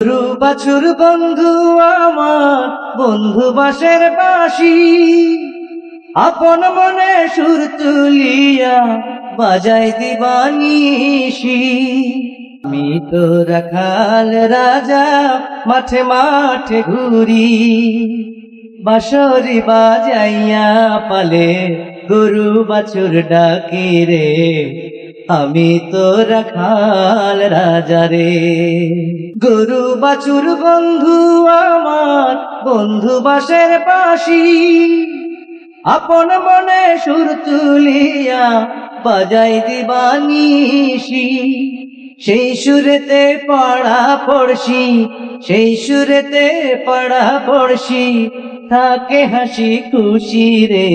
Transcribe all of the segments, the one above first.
গরু বাছুর বন্ধু আমার, বন্ধু বাঁশের বাঁশি, আপন মনে সুর তুলিয়া বাজাই দিবানিশি। আমি তো রাখাল রাজা, মাঠে মাঠে ঘুরি, বাঁশরি বাজাইয়া পালে গরু বাছুর ডাকি রে। আমি তো রাখাল রাজা রে। গরু বাছুর বন্ধু আমার, বন্ধু বাঁশের বাঁশি, আপন মনে সুর তুলিয়া বাজাই দিবানিশি। সেই সুরেতে পাড়া পড়শি, সেই সুরেতে পাড়া পড়শি, থাকে হাসি খুশি রে।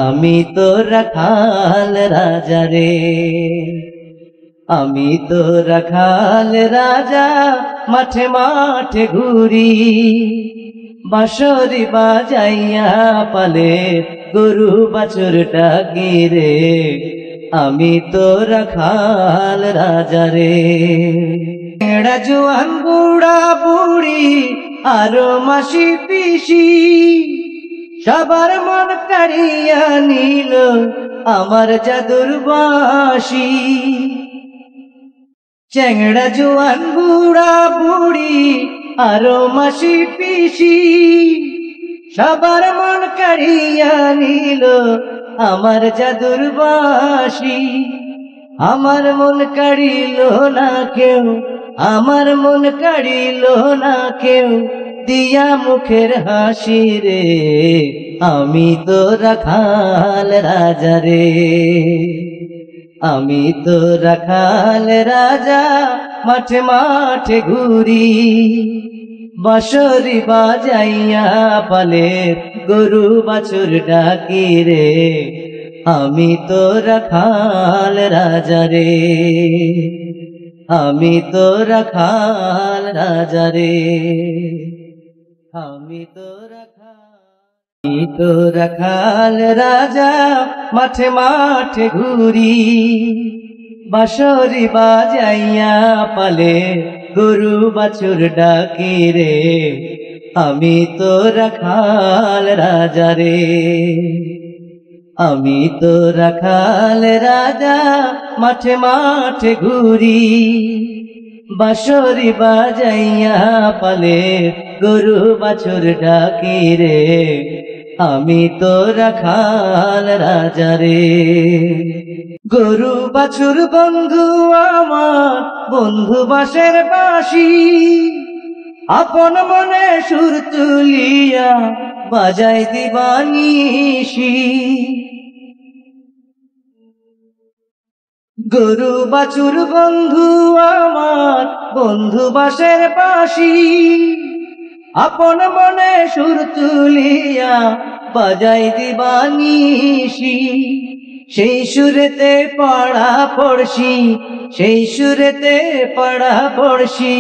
আমি তো রাখাল রাজা রে। আমি তো রাখাল রাজা, মাঠে মাঠে ঘুরি, বাঁশরি বাজাইয়া পালে গরু বাছুর ডাকি রে। আমি তো রাখাল রাজা রে। এড়া জোয়ান বুড়া বুড়ি আরো মাসি পিসি, সবার মন কাড়িয়া নিল আমার জাদুর বাঁশি। চ্যাংড়া জোয়ান বুড়া বুড়ি আরো মাসি পিসি, সবার মন কাড়িয়া নিল আমার জাদুর বাঁশি। আমার মন কাড়িল না কেউ, আমার মন কাড়িল না কেউ, দিয়া মুখের হাসি রে। আমি তো রাখাল রাজা রে। আমি তো রাখাল রাজা, মাঠে মাঠে ঘুরি, বাঁশরি বাজাইয়া পালে গরু বাছুর ডাকি রে। আমি তো রাখাল রাজা রে। আমি তো রাখাল রাজা রে। আমি তো রাখাল রাজা, মাঠে মাঠে ঘুরি, বাঁশরি বাজাইয়া পালে গরু বাছুর ডাকি রে। আমি তো রাখাল রাজা রে। আমি তো রাখাল রাজা, মাঠে মাঠে ঘুরি, বাঁশরি বাজাইয়া পালে গরু বাছুর ডাকি রে। আমি তো রাখাল রাজা রে। গরু বাছুর বন্ধু আমার, বন্ধু বাঁশের বাঁশি, আপন মনে সুর তুলিয়া বাজাই দিবানিশি। গরু বাছুর বন্ধু আমার, বন্ধু বাঁশের বাঁশি, আপন মনে সুর তুলিয়া বাজাই দিবানিশি। সেই সুরেতে পাড়া পড়শি, সেই সুরেতে পাড়া পড়শি,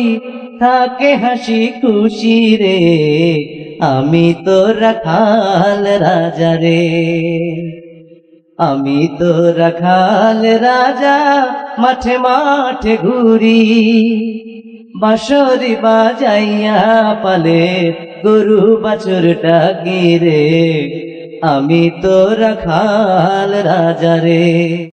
থাকে হাসি খুশি রে। আমি তো রাখাল রাজা রে। আমি তো রাখাল রাজা, মাঠে মাঠে ঘুরি, বাঁশরি বাজাইয়া পালে গরু বাছুর ডাকি রে। আমি তো রাখাল রাজা রে।